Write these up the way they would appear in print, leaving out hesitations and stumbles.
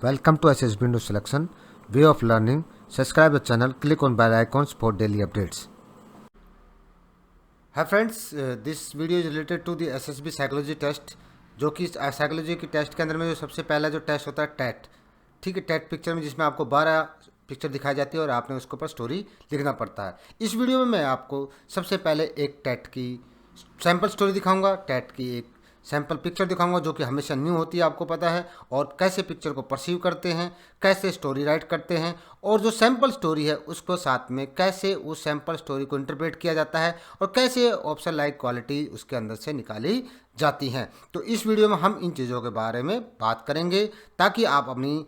Welcome to SS Window Selection, Way of Learning. Subscribe the channel, click on bell icons for daily updates. Hi friends, this video is related to the SSB psychology test, जो कि psychology की test के अंदर में जो सबसे पहला जो टेस्ट होता है टेट, ठीक है, टेट पिक्चर में जिसमें आपको 12 पिक्चर दिखाई जाती है और आपने उसके ऊपर स्टोरी लिखना पड़ता है। इस वीडियो में मैं आपको सबसे पहले एक टेट की सैम्पल स्टोरी दिखाऊंगा, टेट की एक सैम्पल पिक्चर दिखाऊंगा जो कि हमेशा न्यू होती है, आपको पता है, और कैसे पिक्चर को परसीव करते हैं, कैसे स्टोरी राइट करते हैं, और जो सैम्पल स्टोरी है उसको साथ में कैसे उस सैम्पल स्टोरी को इंटरप्रेट किया जाता है और कैसे ऑप्शन लाइक क्वालिटी उसके अंदर से निकाली जाती हैं। तो इस वीडियो में हम इन चीज़ों के बारे में बात करेंगे ताकि आप अपनी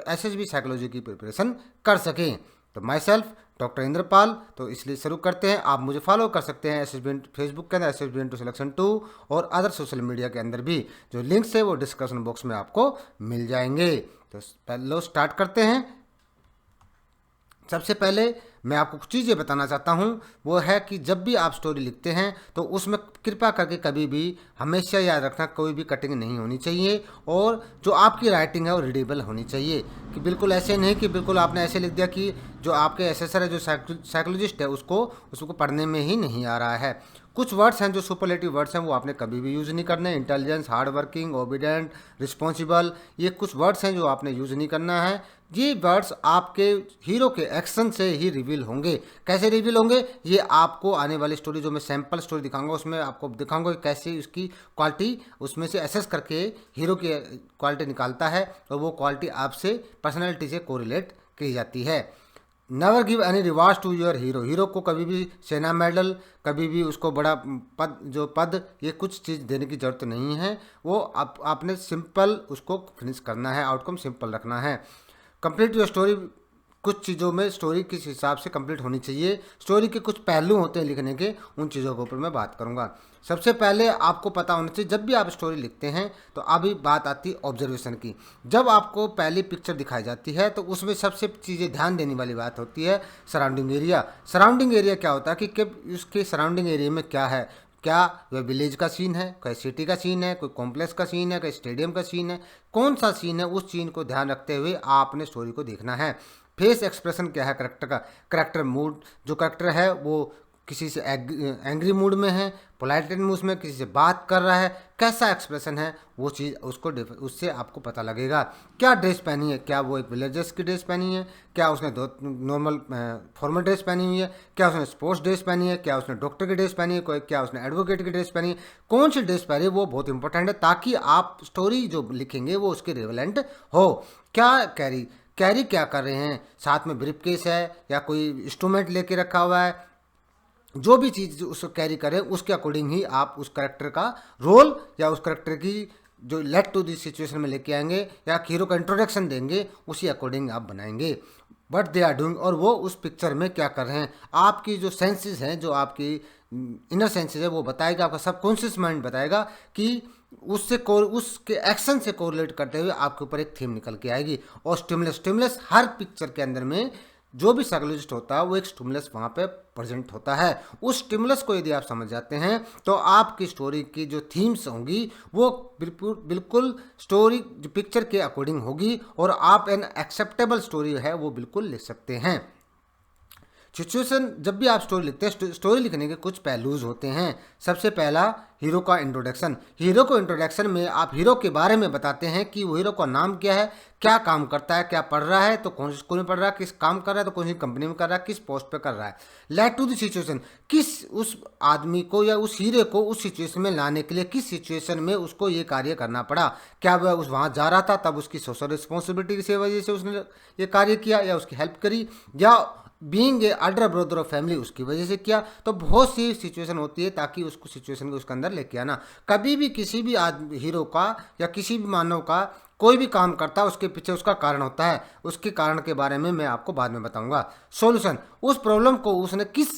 एसएसबी साइकोलॉजी की प्रिपरेशन कर सकें। तो माई सेल्फ डॉक्टर इंद्रपाल, तो इसलिए शुरू करते हैं। आप मुझे फॉलो कर सकते हैं एसएसबी फेसबुक के अंदर एसएसबी इंटू सिलेक्शन 2 और अदर सोशल मीडिया के अंदर भी, जो लिंक्स है वो डिस्क्रिप्शन बॉक्स में आपको मिल जाएंगे। तो पहले स्टार्ट करते हैं। सबसे पहले मैं आपको कुछ चीज़ें बताना चाहता हूं, वो है कि जब भी आप स्टोरी लिखते हैं तो उसमें कृपया करके कभी भी हमेशा याद रखना कोई भी कटिंग नहीं होनी चाहिए और जो आपकी राइटिंग है वो रीडेबल होनी चाहिए। कि बिल्कुल ऐसे नहीं कि बिल्कुल आपने ऐसे लिख दिया कि जो आपके एसेसर है, जो साइकोलॉजिस्ट है, उसको पढ़ने में ही नहीं आ रहा है। कुछ वर्ड्स हैं जो सुपरलेटिव वर्ड्स हैं वो आपने कभी भी यूज़ नहीं करने। Intelligence, hard working, obedient, responsible, ये कुछ वर्ड्स हैं जो आपने यूज़ नहीं करना है। ये वर्ड्स आपके हीरो के एक्शन से ही रिवील होंगे। कैसे रिवील होंगे, ये आपको आने वाली स्टोरी, जो मैं सैम्पल स्टोरी दिखाऊंगा, उसमें आपको दिखाऊंगा कि कैसे उसकी क्वालिटी उसमें से एसेस करके हीरो की क्वालिटी निकालता है और वो क्वालिटी आपसे पर्सनैलिटी से कोरिलेट की जाती है। Never give any rewards to your hero. Hero को कभी भी सेना मेडल, कभी भी उसको बड़ा पद ये कुछ चीज़ देने की ज़रूरत नहीं है। वो आपने सिंपल उसको फिनिश करना है, आउटकम सिंपल रखना है। कंप्लीट योर स्टोरी, कुछ चीज़ों में स्टोरी किस हिसाब से कंप्लीट होनी चाहिए, स्टोरी के कुछ पहलू होते हैं लिखने के, उन चीज़ों के ऊपर मैं बात करूंगा। सबसे पहले आपको पता होना चाहिए, जब भी आप स्टोरी लिखते हैं तो अभी बात आती है ऑब्जर्वेशन की। जब आपको पहली पिक्चर दिखाई जाती है तो उसमें सबसे चीज़ें ध्यान देने वाली बात होती है सराउंडिंग एरिया। सराउंडिंग एरिया क्या होता है कि उसके सराउंडिंग एरिया में क्या है, क्या वह विलेज का सीन है, कोई सिटी का सीन है, कोई कॉम्प्लेक्स का सीन है, कोई स्टेडियम का सीन है, कौन सा सीन है, उस सीन को ध्यान रखते हुए आपने स्टोरी को देखना है। फेस एक्सप्रेशन क्या है करेक्टर का, करेक्टर मूड, जो करेक्टर है वो किसी से एंग्री मूड में है, पोलाइट मूड में, किसी से बात कर रहा है, कैसा एक्सप्रेशन है, वो चीज़ उससे आपको पता लगेगा। क्या ड्रेस पहनी है, क्या वो एक विलेजर्स की ड्रेस पहनी है, क्या उसने नॉर्मल फॉर्मल ड्रेस पहनी हुई है, क्या उसने स्पोर्ट्स ड्रेस पहनी है, क्या उसने डॉक्टर की ड्रेस पहनी है, क्या उसने एडवोकेट की ड्रेस पहनी है, कौन सी ड्रेस पहनी है, वो बहुत इंपॉर्टेंट है ताकि आप स्टोरी जो लिखेंगे वो उसके रिलेवेंट हो। क्या कैरी क्या कर रहे हैं, साथ में ब्रीफकेस है या कोई इंस्ट्रूमेंट लेके रखा हुआ है, जो भी चीज़ उसको कैरी करें उसके अकॉर्डिंग ही आप उस करेक्टर का रोल या उस करेक्टर की जो लेट टू दिस सिचुएशन में लेके आएंगे या हीरो का इंट्रोडक्शन देंगे, उसी अकॉर्डिंग आप बनाएंगे व्हाट दे आर डूइंग, और वो उस पिक्चर में क्या कर रहे हैं। आपकी जो सेंसेस हैं, जो आपकी इनर सेंसेस है, वो बताएगा, आपका सबकॉन्शियस माइंड बताएगा कि उसके एक्शन से कोरिलेट करते हुए आपके ऊपर एक थीम निकल के आएगी। और स्टिमुलस हर पिक्चर के अंदर में जो भी साइकोलॉजिस्ट होता है वो एक स्टिमुलस वहाँ पे प्रेजेंट होता है। उस स्टिमुलस को यदि आप समझ जाते हैं तो आपकी स्टोरी की जो थीम्स होंगी वो बिल्कुल स्टोरी जो पिक्चर के अकॉर्डिंग होगी और आप एन एक्सेप्टेबल स्टोरी है वो बिल्कुल लिख सकते हैं। सिचुएशन, जब भी आप स्टोरी लिखते हैं, स्टोरी लिखने के कुछ पहलूज होते हैं। सबसे पहला हीरो का इंट्रोडक्शन। हीरो को इंट्रोडक्शन में आप हीरो के बारे में बताते हैं कि वो हीरो का नाम क्या है, क्या काम करता है, क्या पढ़ रहा है, तो कौन सी स्कूल में पढ़ रहा है, किस काम कर रहा है, तो कौन सी कंपनी में कर रहा है, किस पोस्ट पे कर रहा है। लेट टू द सिचुएशन, किस उस आदमी को या उस हीरो को उस सिचुएशन में लाने के लिए किस सिचुएशन में उसको ये कार्य करना पड़ा, क्या वह वहाँ जा रहा था तब उसकी सोशल रिस्पॉन्सिबिलिटी की वजह से उसने ये कार्य किया या उसकी हेल्प करी, या being a alder brother of family उसकी वजह से किया। तो बहुत सी सिचुएशन होती है ताकि उसको सिचुएशन को उसके अंदर लेके आना। कभी भी किसी भी आदमी हीरो का या किसी भी मानव का कोई भी काम करता है उसके पीछे उसका कारण होता है, उसके कारण के बारे में मैं आपको बाद में बताऊंगा। सॉल्यूशन, उस प्रॉब्लम को उसने किस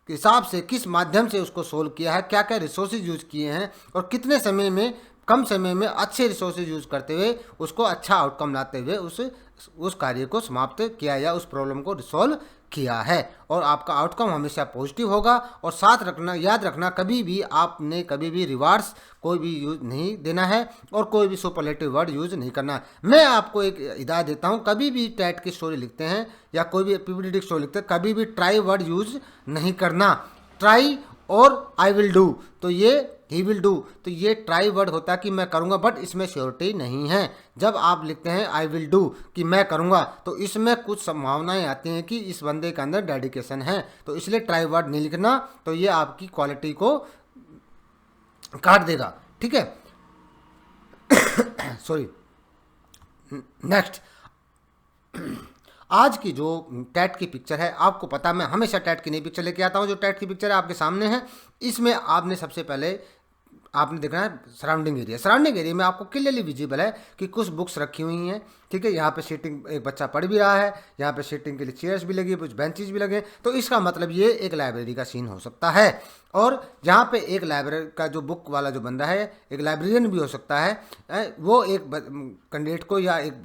हिसाब से, किस माध्यम से उसको सोल्व किया है, क्या क्या रिसोर्सेज यूज किए हैं और कितने समय में, कम समय में अच्छे रिसोर्सेज यूज करते हुए उसको अच्छा आउटकम लाते हुए उस कार्य को समाप्त किया या उस प्रॉब्लम को रिसॉल्व किया है और आपका आउटकम हमेशा पॉजिटिव होगा। और साथ रखना, याद रखना, कभी भी आपने कभी भी रिवार्ड्स कोई भी यूज नहीं देना है और कोई भी सुपरलेटिव वर्ड यूज नहीं करना। मैं आपको एक हिदायत देता हूं, कभी भी टैट की स्टोरी लिखते हैं या कोई भी पीपीटी स्टोरी लिखते हैं, कभी भी ट्राई वर्ड यूज नहीं करना। ट्राई और आई विल डू, तो ये ही विल डू, तो ये ट्राई वर्ड होता है कि मैं करूंगा, बट इसमें श्योरिटी नहीं है। जब आप लिखते हैं आई विल डू कि मैं करूंगा, तो इसमें कुछ संभावनाएं आती हैं कि इस बंदे के अंदर डेडिकेशन है, तो इसलिए ट्राई वर्ड नहीं लिखना, तो ये आपकी क्वालिटी को काट देगा। ठीक है, सॉरी। नेक्स्ट, आज की जो टैट की पिक्चर है, आपको पता मैं हमेशा टैट की नई पिक्चर लेके आता हूं। जो टैट की पिक्चर है आपके सामने है, इसमें आपने सबसे पहले आपने देखना है सराउंडिंग एरिया। सराउंडिंग एरिया में आपको क्लियरली विजिबल है कि कुछ बुक्स रखी हुई हैं। ठीक है, यहाँ पे सीटिंग, एक बच्चा पढ़ भी रहा है, यहाँ पे सीटिंग के लिए चेयर्स भी लगी है, कुछ बेंचेस भी लगे, तो इसका मतलब ये एक लाइब्रेरी का सीन हो सकता है। और जहाँ पे एक लाइब्रेरी का जो बुक वाला जो बंदा है, एक लाइब्रेरियन भी हो सकता है, वो एक कैंडिडेट को या एक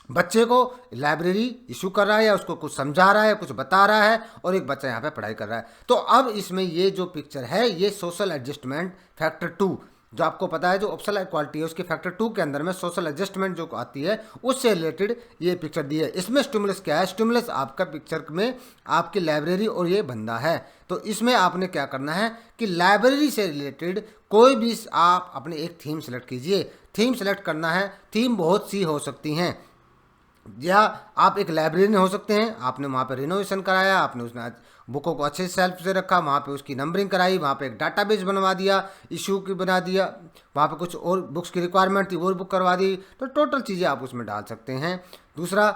बच्चे को लाइब्रेरी इशू कर रहा है या उसको कुछ समझा रहा है, कुछ बता रहा है, और एक बच्चा यहाँ पे पढ़ाई कर रहा है। तो अब इसमें ये जो पिक्चर है, ये सोशल एडजस्टमेंट फैक्टर 2, जो आपको पता है जो ऑप्शनल इक्वालिटी है उसके फैक्टर 2 के अंदर में सोशल एडजस्टमेंट जो आती है उससे रिलेटेड ये पिक्चर दी है। इसमें स्टिमुलस क्या है? स्टिमुलस आपका पिक्चर में आपकी लाइब्रेरी और ये बंदा है। तो इसमें आपने क्या करना है कि लाइब्रेरी से रिलेटेड कोई भी आप अपने एक थीम सेलेक्ट कीजिए। थीम सेलेक्ट करना है, थीम बहुत सी हो सकती हैं, या आप एक लाइब्रेरियन हो सकते हैं, आपने वहाँ पे रिनोवेशन कराया, आपने उसने बुकों को अच्छे सेल्फ से रखा, वहाँ पे उसकी नंबरिंग कराई, वहाँ पे एक डाटाबेस बनवा दिया, इशू की बना दिया, वहाँ पे कुछ और बुक्स की रिक्वायरमेंट थी वो बुक करवा दी, तो टोटल चीज़ें आप उसमें डाल सकते हैं। दूसरा,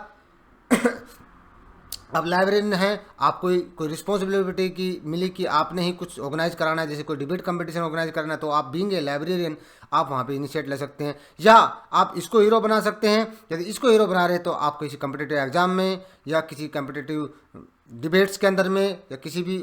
अब लाइब्रेरियन है, आपको कोई रिस्पॉन्सिबिलिटी की मिली कि आपने ही कुछ ऑर्गेनाइज कराना है, जैसे कोई डिबेट कंपटीशन ऑर्गेनाइज करना है, तो आप बीइंग ए लाइब्रेरियन आप वहाँ पे इनिशिएट ले सकते हैं, या आप इसको हीरो बना सकते हैं। यदि इसको हीरो बना रहे हैं तो आप किसी कम्पिटिटिव एग्जाम में या किसी कम्पिटिटिव डिबेट्स के अंदर में या किसी भी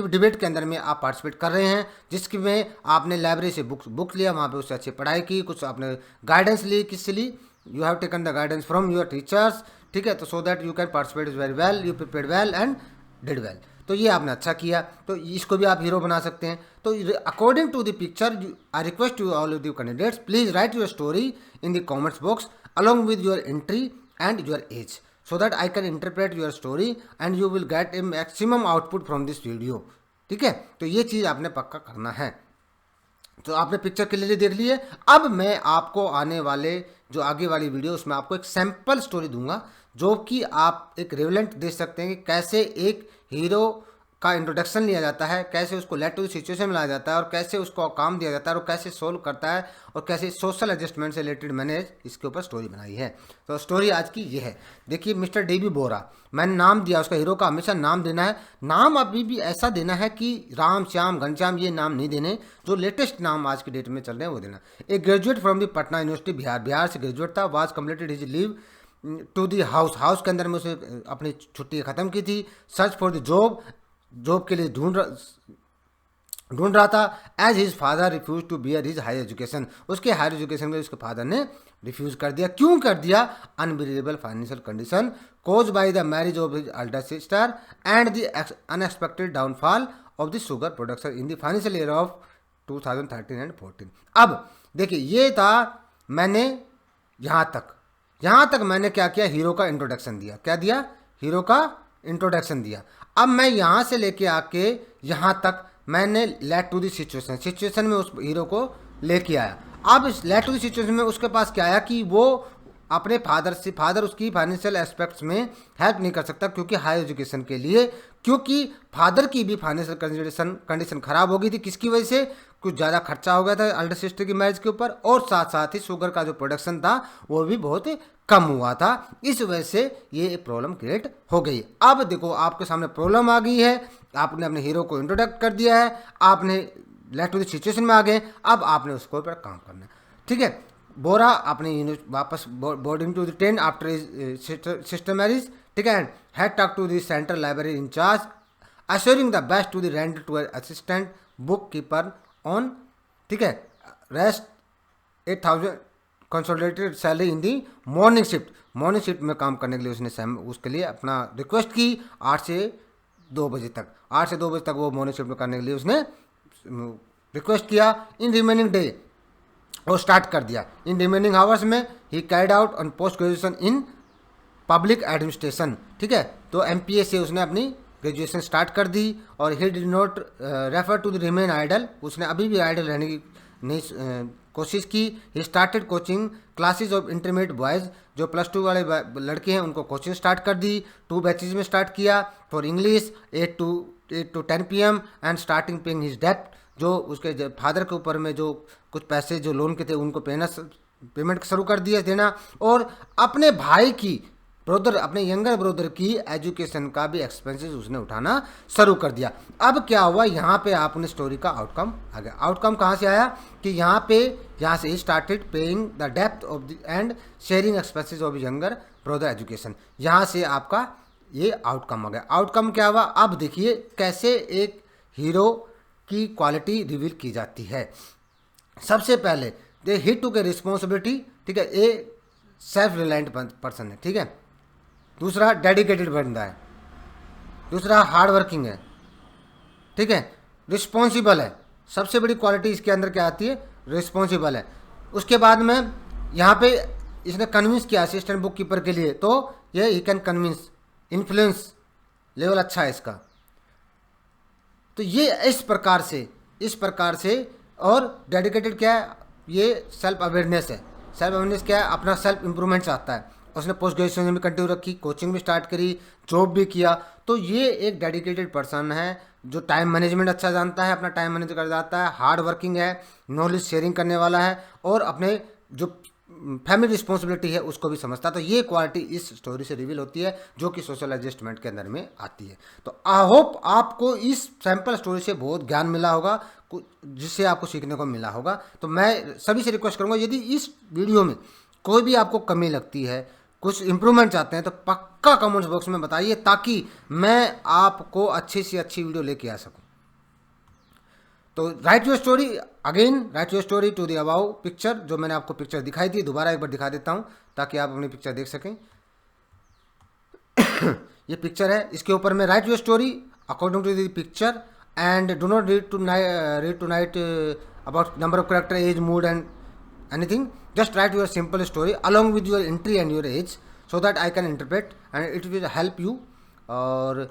डिबेट के अंदर में आप पार्टिसिपेट कर रहे हैं, जिसकी में आपने लाइब्रेरी से बुक लिया, वहाँ पे उससे अच्छी पढ़ाई की, कुछ आपने गाइडेंस ली, किससे ली? You have taken the guidance from your teachers. ठीक है, तो so that you can participate is very well, you prepared well and did well, तो ये आपने अच्छा किया, तो इसको भी आप हीरो बना सकते हैं। तो according to the picture I request you all of the candidates, please write your story in the comments box along with your entry and your age, so that I can interpret your story and you will get a maximum output from this video। ठीक है, तो ये चीज़ आपने पक्का करना है। तो आपने पिक्चर क्लियरली देख ली है। अब मैं आपको आने वाले जो आगे वाली वीडियो उसमें आपको एक सैम्पल स्टोरी दूंगा, जो कि आप एक रेवलेंट देख सकते हैं कि कैसे एक हीरो का इंट्रोडक्शन लिया जाता है, कैसे उसको लेट टू सिचुएशन में लाया जाता है, और कैसे उसको काम दिया जाता है, और कैसे सोल्व करता है, और कैसे सोशल एडजस्टमेंट से रिलेटेड मैंने इसके ऊपर स्टोरी बनाई है। तो स्टोरी आज की ये है। देखिए, मिस्टर डीबी बोरा, मैंने नाम दिया उसका, हीरो का हमेशा नाम देना है। नाम अभी भी ऐसा देना है कि राम श्याम घनश्याम ये नाम नहीं देने, जो लेटेस्ट नाम आज की डेट में चल रहे हैं वो देना। एक graduate from the Patna university, Bihar से ग्रेजुएट था। Was completed his leave to the house के अंदर में उसे अपनी छुट्टी ख़त्म की थी। सर्च फॉर द जॉब के लिए ढूंढ रहा था। As his father refuse to bear his higher education, उसके हायर एजुकेशन में उसके फादर ने रिफ्यूज कर दिया। क्यों कर दिया? Unbelievable financial condition cause by the marriage of his elder sister and the unexpected downfall of the sugar production in the financial year of 2013 and 14। अब देखिए, ये था मैंने यहाँ तक मैंने क्या किया? हीरो का इंट्रोडक्शन दिया। क्या दिया? हीरो का इंट्रोडक्शन दिया। अब मैं यहाँ से लेके आके यहाँ तक मैंने लेट टू द सिचुएशन में उस हीरो को लेके आया। अब इस लेट टू द सिचुएशन में उसके पास क्या आया कि वो अपने फादर उसकी फाइनेंशियल एस्पेक्ट्स में हेल्प नहीं कर सकता, क्योंकि हायर एजुकेशन के लिए, क्योंकि फादर की भी फाइनेंशियल कंडीशन खराब हो गई थी। किसकी वजह से? कुछ ज़्यादा खर्चा हो गया था एल्डर सिस्टर की मैरिज के ऊपर, और साथ ही शुगर का जो प्रोडक्शन था वो भी बहुत कम हुआ था। इस वजह से ये प्रॉब्लम क्रिएट हो गई। अब देखो, आपके सामने प्रॉब्लम आ गई है, आपने अपने हीरो को इंट्रोडक्ट कर दिया है, आपने लेट टू द सिचुएशन में आ गए, अब आपने उसके ऊपर काम करना है। ठीक है, बोरा अपने वापस boarding to the train after sister marriage. ठीक है, had talk to the central library incharge assuring the best to the rent to assistant book keeper on. ठीक है, rest 8,000 consolidated salary in the morning shift में काम करने के लिए उसने उसके लिए अपना रिक्वेस्ट की 8 से 2 बजे तक। 8 से 2 बजे तक वो मॉर्निंग शिफ्ट में करने के लिए उसने रिक्वेस्ट किया। इन रिमेनिंग डे वो स्टार्ट कर दिया। इन रिमेनिंग आवर्स में ही carried out on post graduation in public administration, ठीक है। तो एमपीए से उसने अपनी ग्रेजुएशन स्टार्ट कर दी। और he did not refer to the remain idle, उसने अभी भी आइडल रहने की नहीं कोशिश की। He started coaching classes of intermediate boys, जो +2 वाले लड़के हैं उनको कोचिंग स्टार्ट कर दी। 2 बैचेज में स्टार्ट किया for English 8 to 10 PM and starting paying his डेप्ट, जो उसके फादर के ऊपर में जो कुछ पैसे जो लोन के थे उनको पेमेंट शुरू कर दिया देना। और अपने भाई की अपने यंगर ब्रदर की एजुकेशन का भी एक्सपेंसेस उसने उठाना शुरू कर दिया। अब क्या हुआ, यहाँ पे आपने स्टोरी का आउटकम आ गया। आउटकम कहाँ से आया कि यहाँ से he started paying the depth of the end sharing expenses of younger brother education, यहाँ से आपका ये आउटकम आ गया। आउटकम क्या हुआ, अब देखिए कैसे एक हीरो की क्वालिटी रिवील की जाती है। सबसे पहले दे ही टुक ए रिस्पॉन्सिबिलिटी, ठीक है, ए सेल्फ रिलायंट पर्सन है, ठीक है। दूसरा डेडिकेटेड बंदा है, दूसरा हार्ड वर्किंग है, ठीक है, रिस्पॉन्सिबल है। सबसे बड़ी क्वालिटी इसके अंदर क्या आती है, रिस्पॉन्सिबल है। उसके बाद में यहाँ पे इसने कन्विंस किया असिस्टेंट बुक कीपर के लिए, तो ये he can convince, influence level अच्छा है इसका। तो ये इस प्रकार से और डेडिकेटेड क्या है, ये सेल्फ अवेयरनेस है। सेल्फ अवेयरनेस क्या है, अपना सेल्फ इम्प्रूवमेंट चाहता है। उसने पोस्ट ग्रेजुएशन भी कंटिन्यू रखी, कोचिंग भी स्टार्ट करी, जॉब भी किया। तो ये एक डेडिकेटेड पर्सन है जो टाइम मैनेजमेंट अच्छा जानता है, अपना टाइम मैनेज कर जाता है, हार्ड वर्किंग है, नॉलेज शेयरिंग करने वाला है और अपने जो फैमिली रिस्पॉन्सिबिलिटी है उसको भी समझता है। तो ये क्वालिटी इस स्टोरी से रिवील होती है जो कि सोशल एडजस्टमेंट के अंदर में आती है। तो आई होप आपको इस सैम्पल स्टोरी से बहुत ज्ञान मिला होगा, जिससे आपको सीखने को मिला होगा। तो मैं सभी से रिक्वेस्ट करूंगा, यदि इस वीडियो में कोई भी आपको कमी लगती है, कुछ इंप्रूवमेंट चाहते हैं, तो पक्का कमेंट्स बॉक्स में बताइए ताकि मैं आपको अच्छी से अच्छी वीडियो लेके आ सकूं। तो write your story, again write your story to the above picture. जो मैंने आपको पिक्चर दिखाई थी, दोबारा एक बार दिखा देता हूं ताकि आप अपनी पिक्चर देख सकें। ये पिक्चर है, इसके ऊपर में write your story according to the picture and do not read tonight about number of character, age, mood and anything. Just write your simple story along with your entry and your age so that I can interpret and it will help you. और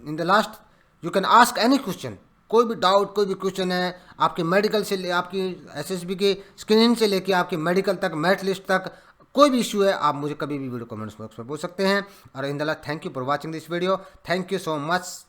in the last you can ask any question, कोई भी doubt, कोई भी question है आपके medical से आपकी SSB के स्क्रीनिंग से लेके आपके मेडिकल तक, मेरिट लिस्ट तक, कोई भी इशू है आप मुझे कभी भी वीडियो कमेंट्स बॉक्स में पूछ सकते हैं। और in the last thank you for watching this video, thank you so much.